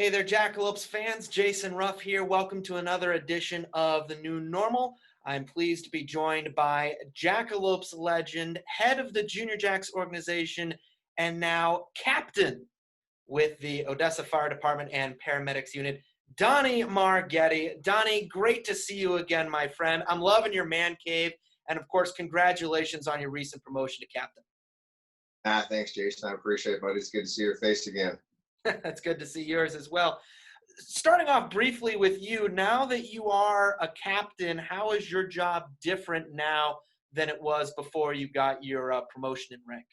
Hey there, Jackalopes fans. Jason Ruff here. Welcome to another edition of The New Normal. I'm pleased to be joined by Jackalopes legend, head of the Junior Jacks organization, and now captain with the Odessa Fire Department and paramedics unit, Donnie Margettie. Donnie, great to see you again, my friend. I'm loving your man cave. And of course, congratulations on your recent promotion to captain. Thanks, Jason. I appreciate it, buddy. It's good to see your face again. That's good to see yours as well. Starting off briefly with you, now that you are a captain, how is your job different now than it was before you got your promotion in rank?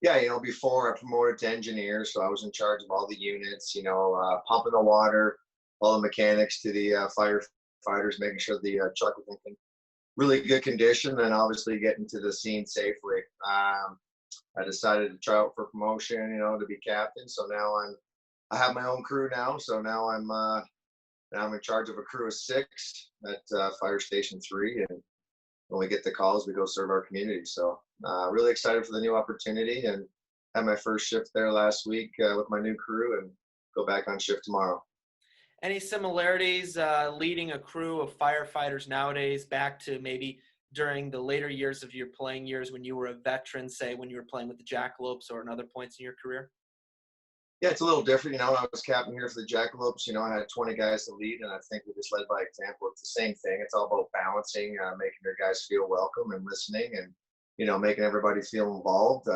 Yeah, before I promoted to engineer, so I was in charge of all the units, pumping the water, all the mechanics to the firefighters, making sure the truck was in really good condition, and obviously getting to the scene safely. I decided to try out for promotion, to be captain. So now I have my own crew now. So now I'm in charge of a crew of 6 at Fire Station 3, and when we get the calls, we go serve our community. So really excited for the new opportunity, and had my first shift there last week with my new crew, and go back on shift tomorrow. Any similarities leading a crew of firefighters nowadays back to maybe during the later years of your playing years when you were a veteran, say when you were playing with the Jackalopes or in other points in your career? Yeah, it's a little different. I was captain here for the Jackalopes. I had 20 guys to lead, and I think we just led by example. It's the same thing. It's all about balancing, making your guys feel welcome and listening, and making everybody feel involved.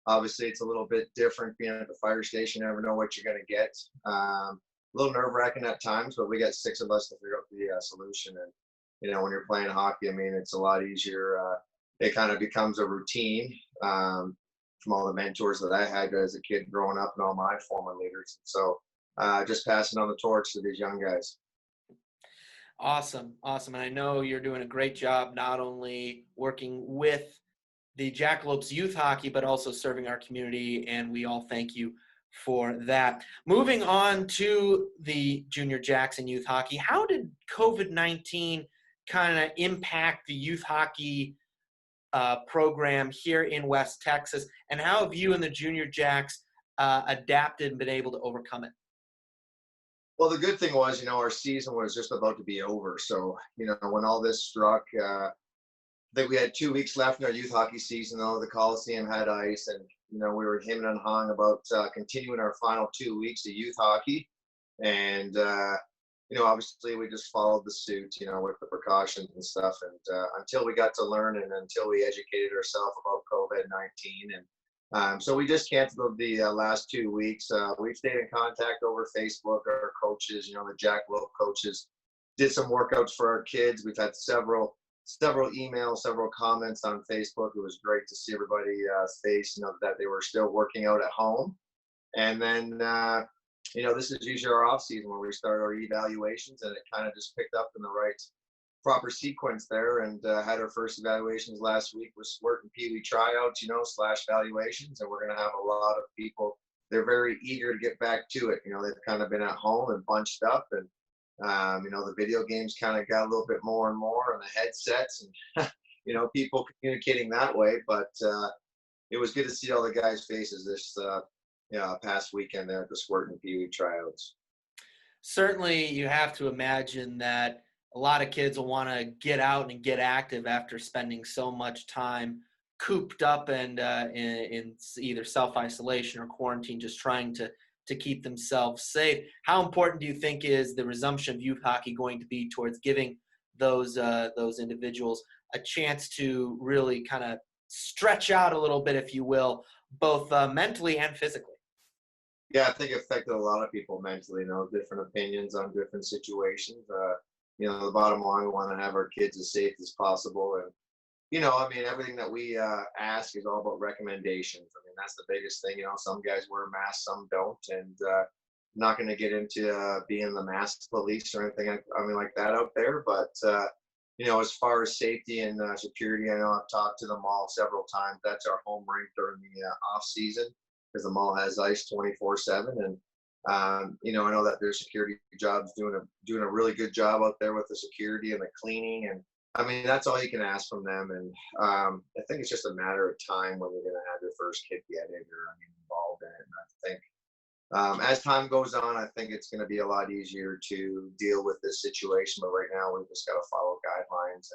Obviously, it's a little bit different being at the fire station. You never know what you're going to get. A little nerve-wracking at times, but we got 6 of us to figure out the solution. And when you're playing hockey, I mean, it's a lot easier. It kind of becomes a routine. From all the mentors that I had as a kid growing up and all my former leaders. So just passing on the torch to these young guys. Awesome. Awesome. And I know you're doing a great job not only working with the Jackalopes youth hockey, but also serving our community. And we all thank you for that. Moving on to the Junior Jacks and youth hockey, how did COVID-19 kind of impact the youth hockey program here in West Texas, and how have you and the Junior Jacks adapted and been able to overcome it? Well, the good thing was, our season was just about to be over. So, when all this struck, that we had 2 weeks left in our youth hockey season, though the Coliseum had ice, and, we were hemming and hawing about continuing our final 2 weeks of youth hockey. And, obviously we just followed the suit, with the precautions and stuff. And until we got to learn and until we educated ourselves about COVID-19. And so we just canceled the last 2 weeks. We've stayed in contact over Facebook. Our coaches, the Jackalope coaches, did some workouts for our kids. We've had several emails, several comments on Facebook. It was great to see everybody face, that they were still working out at home. And then, this is usually our off season where we start our evaluations, and it kind of just picked up in the right proper sequence there, and had our first evaluations last week with Squirt and Pee Wee tryouts, / valuations, and we're going to have a lot of people. They're very eager to get back to it. They've kind of been at home and bunched up, and the video games kind of got a little bit more and more, and the headsets, and people communicating that way. But it was good to see all the guys' faces this past weekend there at the Squirt and Pee Wee tryouts. Certainly, you have to imagine that a lot of kids will want to get out and get active after spending so much time cooped up and in either self-isolation or quarantine, just trying to keep themselves safe. How important do you think is the resumption of youth hockey going to be towards giving those individuals a chance to really kind of stretch out a little bit, if you will, both mentally and physically? Yeah, I think it affected a lot of people mentally, different opinions on different situations. The bottom line, we want to have our kids as safe as possible. And, everything that we ask is all about recommendations. I mean, that's the biggest thing. Some guys wear masks, some don't. And not going to get into being the mask police or anything like that out there. But, as far as safety and security, I know I've talked to the mall several times. That's our home rink during the off season, because the mall has ice 24/7. And I know that their security jobs doing a really good job out there with the security and the cleaning. And I mean, that's all you can ask from them. And I think it's just a matter of time when you're going to have your first kid get it or involved in it. And I think As time goes on, I think it's going to be a lot easier to deal with this situation. But right now, we've just got to follow guidelines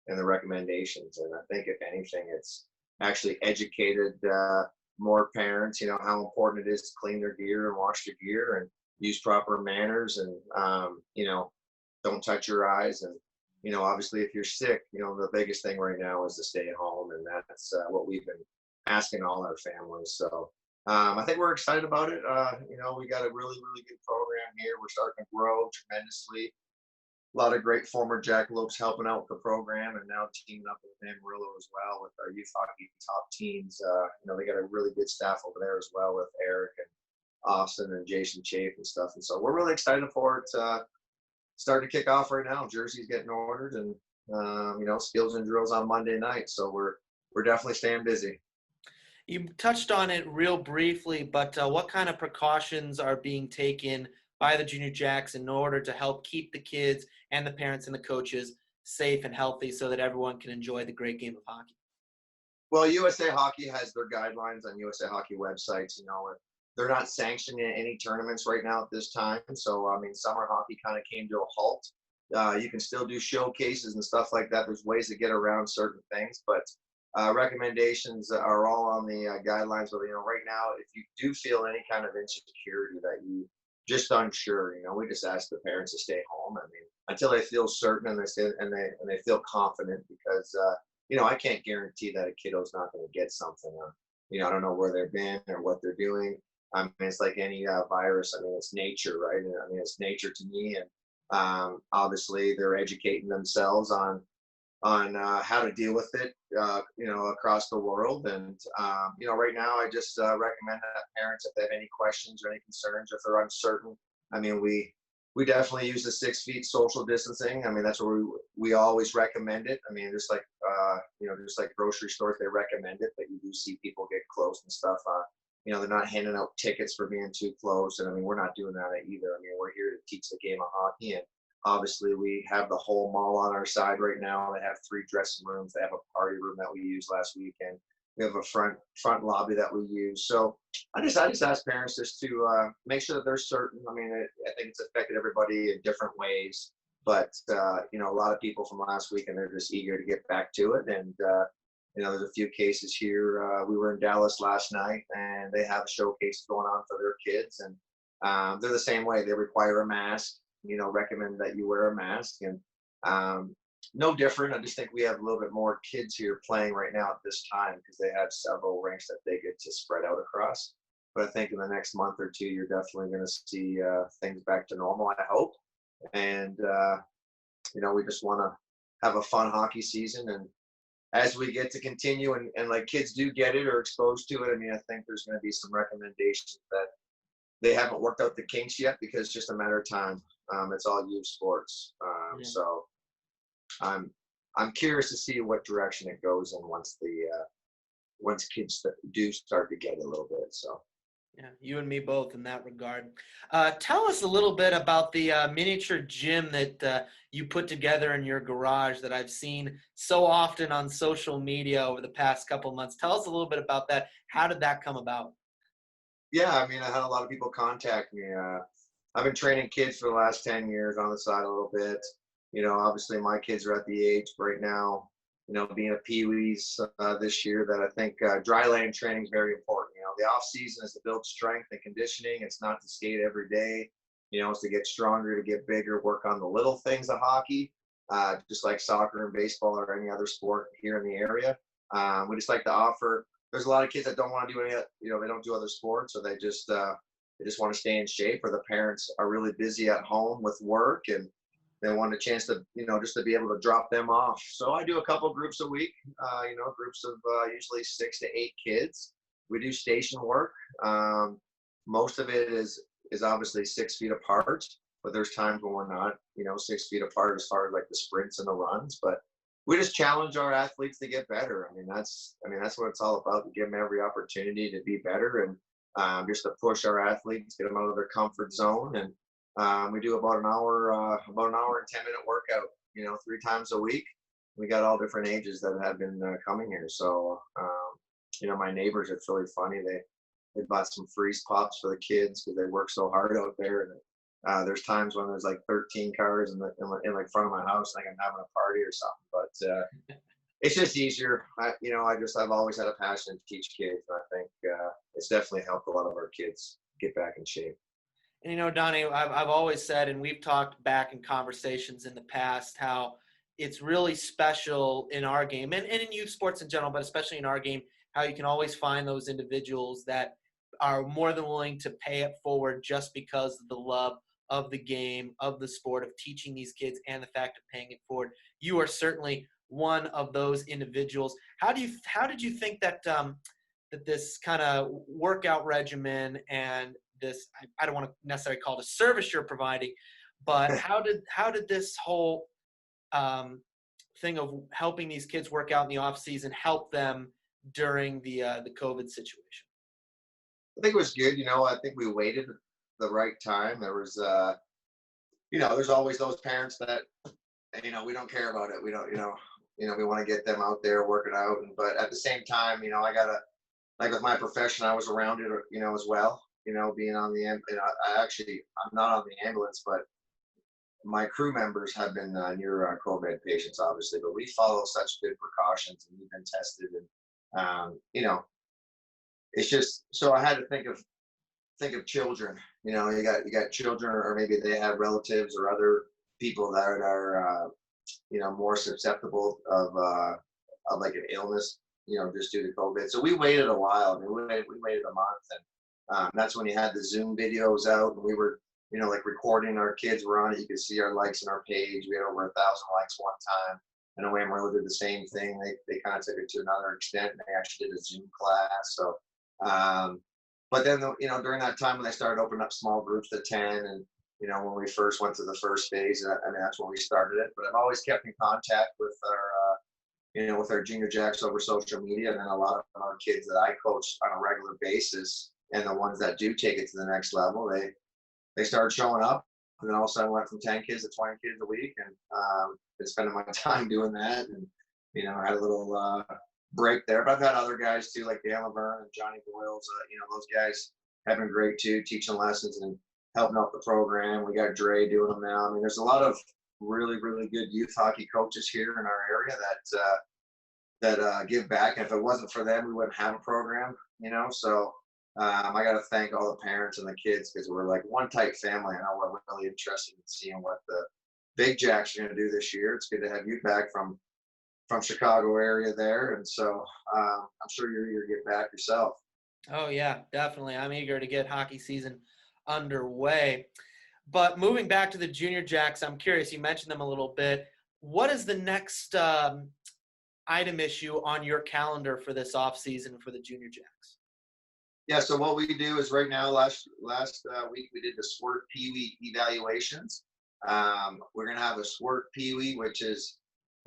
and the recommendations. And I think, if anything, it's actually educated more parents, how important it is to clean their gear and wash their gear and use proper manners and, don't touch your eyes. And, obviously, if you're sick, the biggest thing right now is to stay at home. And that's what we've been asking all our families. So, I think we're excited about it. We got a really, really good program here. We're starting to grow tremendously. A lot of great former Jackalopes helping out with the program, and now teaming up with Amarillo as well with our youth hockey top teams. They got a really good staff over there as well with Eric and Austin and Jason Chafe and stuff. And so we're really excited for it. Starting to kick off right now. Jerseys getting ordered, and skills and drills on Monday night. So we're definitely staying busy. You touched on it real briefly, but what kind of precautions are being taken by the Junior Jacks in order to help keep the kids and the parents and the coaches safe and healthy so that everyone can enjoy the great game of hockey? Well, USA Hockey has their guidelines on USA Hockey websites. They're not sanctioning any tournaments right now at this time. So, summer hockey kind of came to a halt. You can still do showcases and stuff like that. There's ways to get around certain things, but recommendations are all on the guidelines. But right now, if you do feel any kind of insecurity that you just unsure, we just ask the parents to stay home. Until they feel certain and they feel confident, because I can't guarantee that a kiddo's not going to get something. I don't know where they've been or what they're doing. It's like any virus. It's nature, right? It's nature to me, and obviously they're educating themselves on how to deal with it, across the world. And, right now I just recommend that parents, if they have any questions or any concerns, if they're uncertain, we definitely use the 6 feet social distancing. That's where we always recommend it. Just like, just like grocery stores, they recommend it, but you do see people get close and stuff. They're not handing out tickets for being too close. And we're not doing that either. We're here to teach the game of hockey. And obviously, we have the whole mall on our side right now. They have 3 dressing rooms. They have a party room that we used last weekend. We have a front lobby that we use. So I just ask parents just to make sure that they're certain. I think it's affected everybody in different ways. But a lot of people from last weekend, they're just eager to get back to it. And there's a few cases here. We were in Dallas last night, and they have showcases going on for their kids, and they're the same way. They require a mask. Recommend that you wear a mask, and no different. I just think we have a little bit more kids here playing right now at this time because they have several rinks that they get to spread out across. But I think in the next month or two, you're definitely going to see things back to normal, I hope. And, we just want to have a fun hockey season. And as we get to continue and like kids do get it or exposed to it, I think there's going to be some recommendations that they haven't worked out the kinks yet, because it's just a matter of time. It's all youth sports. So I'm curious to see what direction it goes in once kids do start to get it a little bit. So. Yeah, you and me both in that regard. Tell us a little bit about the miniature gym that you put together in your garage that I've seen so often on social media over the past couple of months. Tell us a little bit about that. How did that come about? Yeah, I had a lot of people contact me. I've been training kids for the last 10 years on the side a little bit. Obviously my kids are at the age right now, being a Pee-wees this year, that I think dry land training is very important. The off season is to build strength and conditioning. It's not to skate every day. It's to get stronger, to get bigger, work on the little things of hockey, just like soccer and baseball or any other sport here in the area. We just like to offer. There's a lot of kids that don't want to do any, they don't do other sports, or they just want to stay in shape, or the parents are really busy at home with work and they want a chance to, just to be able to drop them off. So I do a couple groups a week, groups of usually 6 to 8 kids. We do station work. Most of it is obviously 6 feet apart, but there's times when we're not, 6 feet apart as far as like the sprints and the runs. But we just challenge our athletes to get better. That's what it's all about. To give them every opportunity to be better, and just to push our athletes, get them out of their comfort zone. And we do about an hour and 10-minute workout, 3 times a week. We got all different ages that have been coming here. So, my neighbors, it's really funny. They bought some freeze pops for the kids because they work so hard out there. And there's times when there's like 13 cars in like front of my house, like I'm having a party or something. But it's just easier. I've always had a passion to teach kids, and I think it's definitely helped a lot of our kids get back in shape. And Donnie, I've always said, and we've talked back in conversations in the past, how it's really special in our game and in youth sports in general, but especially in our game, how you can always find those individuals that are more than willing to pay it forward just because of the love of the game, of the sport, of teaching these kids, and the fact of paying it forward. You are certainly one of those individuals. How did you think that that this kind of workout regimen and this, I don't want to necessarily call it a service you're providing, but how did this whole thing of helping these kids work out in the off season help them during the COVID situation? I think it was good. I think we waited the right time. There was, there's always those parents that, we don't care about it. We don't, we want to get them out there working out. But at the same time, I gotta, like with my profession, I was around it, as well. Being on the, I'm not on the ambulance, but my crew members have been near COVID patients, obviously. But we follow such good precautions, and we've been tested, and it's just so I had to think of children. You got children, or maybe they have relatives or other people that are more susceptible of like an illness, just due to COVID. So we waited a while. I mean, we waited a month, and that's when you had the Zoom videos out, and we were like recording. Our kids were on it. You could see our likes on our page. We had over 1,000 likes one time. And away Amarillo did the same thing. They kind of took it to another extent, and they actually did a Zoom class. So, but then during that time when they started opening up small groups to 10, and when we first went to the first phase, I mean that's when we started it. But I've always kept in contact with our with our junior jacks over social media, and then a lot of our kids that I coach on a regular basis, and the ones that do take it to the next level, they started showing up. And then all of a sudden went from 10 kids to 20 kids a week, and been spending my time doing that. And I had a little break there, but I've had other guys too, like Dan Laverne and Johnny Boyles. Those guys have been great too, teaching lessons and helping out the program. We got Dre doing them now. I mean, there's a lot of really, really good youth hockey coaches here in our area that give back. And if it wasn't for them, we wouldn't have a program. So I got to thank all the parents and the kids, because we're like one tight family. I know we're really interested in seeing what the Big Jacks are going to do this year. It's good to have you back from Chicago area there, and so I'm sure you're eager to get back yourself. Oh yeah, definitely. I'm eager to get hockey season underway. But moving back to the Junior Jacks, I'm curious. You mentioned them a little bit. What is the next item issue on your calendar for this off season for the Junior Jacks? Yeah, so what we do is right now, last week we did the Squirt Pee-wee evaluations. We're gonna have a Squirt Pee-wee, which is,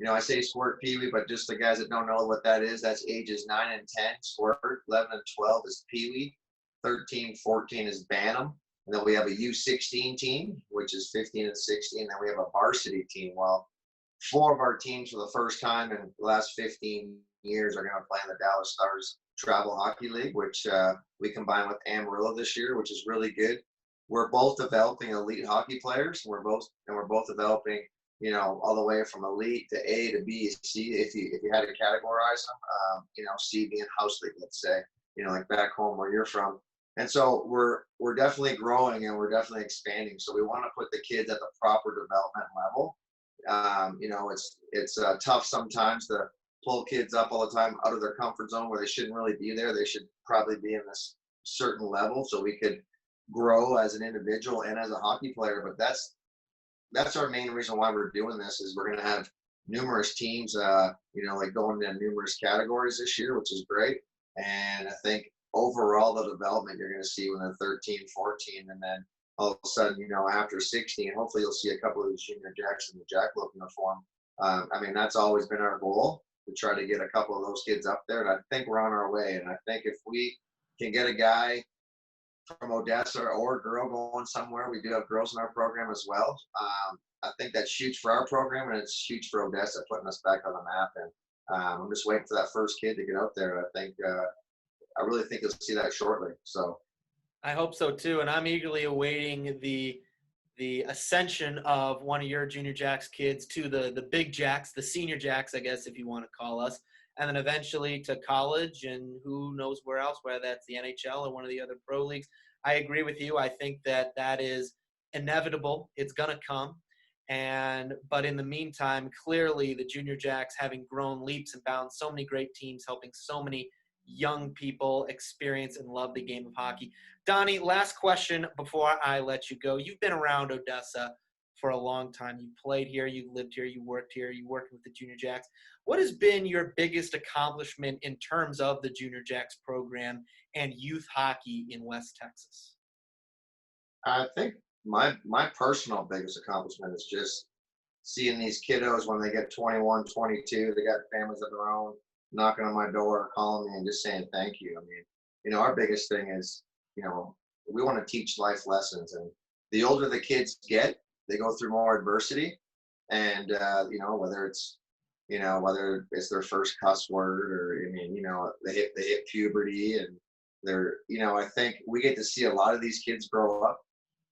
I say Squirt Pee-wee, but just the guys that don't know what that is, that's ages 9 and 10. Squirt, 11 and 12 is Pee-wee, 13, 14 is Bantam, and then we have a U16 team, which is 15 and 16. Then we have a varsity team. Well, 4 of our teams for the first time in the last 15 years are gonna play in the Dallas Stars Travel Hockey League, which we combine with Amarillo this year, which is really good. We're both developing elite hockey players. We're both developing, all the way from elite to A to B, C, if you had to categorize them. C being house league, let's say, like back home where you're from. And so we're definitely growing, and we're definitely expanding. So we want to put the kids at the proper development level. It's tough sometimes to pull kids up all the time out of their comfort zone where they shouldn't really be there. They should probably be in this certain level so we could grow as an individual and as a hockey player. But that's our main reason why we're doing this, is we're going to have numerous teams, like going into numerous categories this year, which is great. And I think overall the development you're going to see when they're 13, 14, and then all of a sudden, after 16, hopefully you'll see a couple of these junior jacks in the Jackalope uniform. I mean, that's always been our goal, to try to get a couple of those kids up there. And I think we're on our way. And I think if we can get a guy from Odessa or a girl going somewhere, we do have girls in our program as well. I think that's huge for our program, and it's huge for Odessa, putting us back on the map. And I'm just waiting for that first kid to get out there. I think I really think you'll see that shortly. So I hope so too, and I'm eagerly awaiting the ascension of one of your junior jacks kids to the big jacks, the senior jacks, I guess, if you want to call us, and then eventually to college and who knows where else, whether that's the NHL or one of the other pro leagues. I agree with you. I think that that is inevitable. It's going to come. But in the meantime, clearly the junior jacks having grown leaps and bounds, so many great teams helping so many young people experience and love the game of hockey. Donnie, last question before I let you go. You've been around Odessa for a long time. You played here, you lived here, you worked with the Junior Jacks. What has been your biggest accomplishment in terms of the Junior Jacks program and youth hockey in West Texas? I think my personal biggest accomplishment is just seeing these kiddos when they get 21, 22, they got families of their own, knocking on my door, calling me and just saying thank you. I mean, our biggest thing is, we want to teach life lessons, and the older the kids get, they go through more adversity. And, whether it's their first cuss word or, they hit puberty, and I think we get to see a lot of these kids grow up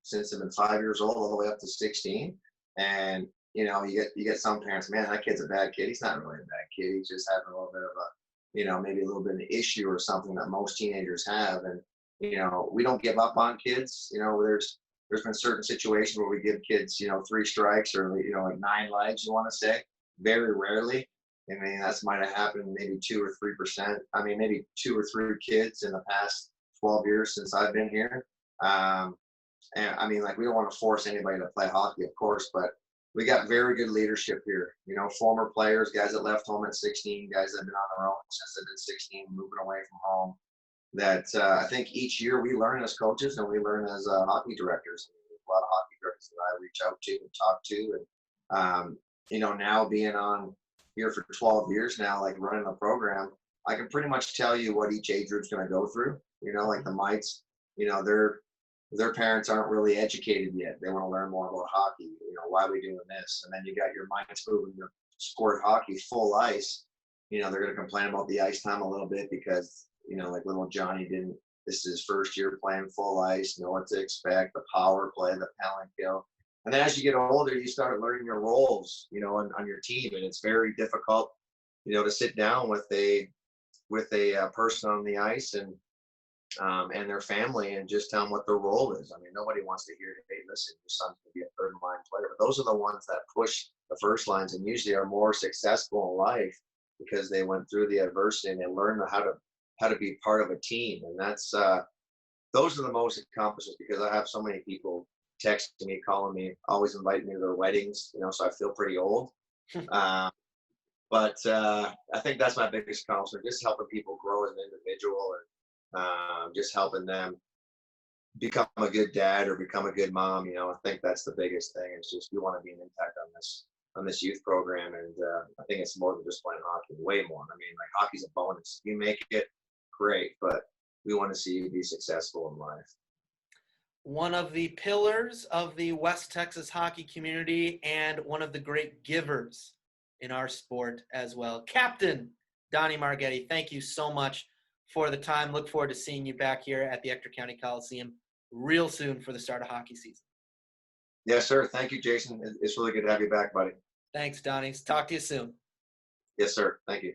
since they've been 5 years old all the way up to 16. And, you get some parents, man, that kid's a bad kid. He's not really a bad kid. He's just having a little bit of maybe a little bit of an issue or something that most teenagers have. And, we don't give up on kids. There's been certain situations where we give kids, 3 strikes or, like 9 legs, you want to say. Very rarely. I mean, that's might have happened maybe 2 or 3%. I mean, maybe 2 or 3 kids in the past 12 years since I've been here. And I mean, like, we don't want to force anybody to play hockey, of course, but we got very good leadership here. Former players, guys that left home at 16, guys that have been on their own since they've been 16, moving away from home. That I think each year we learn as coaches and we learn as hockey directors. There's a lot of hockey directors that I reach out to and talk to. And, now being on here for 12 years now, like running the program, I can pretty much tell you what each age group's going to go through. Like the mites, their parents aren't really educated yet. They want to learn more about hockey. Why are we doing this? And then you got your mites moving your sport hockey full ice. They're going to complain about the ice time a little bit because, like little Johnny this is his first year playing full ice, know what to expect, the power play, the penalty kill. And then as you get older, you start learning your roles, on your team. And it's very difficult, to sit down with a person on the ice and their family and just tell them what their role is. I mean, nobody wants to hear, hey, listen, your son's going to be a third line player. But those are the ones that push the first lines and usually are more successful in life because they went through the adversity and they learned how to be part of a team. And that's those are the most accomplishments because I have so many people texting me, calling me, always inviting me to their weddings, so I feel pretty old. But I think that's my biggest accomplishment, just helping people grow as an individual and just helping them become a good dad or become a good mom. I think that's the biggest thing. It's just we want to be an impact on this youth program. And I think it's more than just playing hockey, way more. I mean, like hockey's a bonus. If you make it, great, but we want to see you be successful in life. One of the pillars of the West Texas hockey community and one of the great givers in our sport as well. Captain Donny Margettie, thank you so much for the time. Look forward to seeing you back here at the Ector County Coliseum real soon for the start of hockey season. Yes, sir. Thank you, Jason. It's really good to have you back, buddy. Thanks, Donnie. Talk to you soon. Yes, sir. Thank you.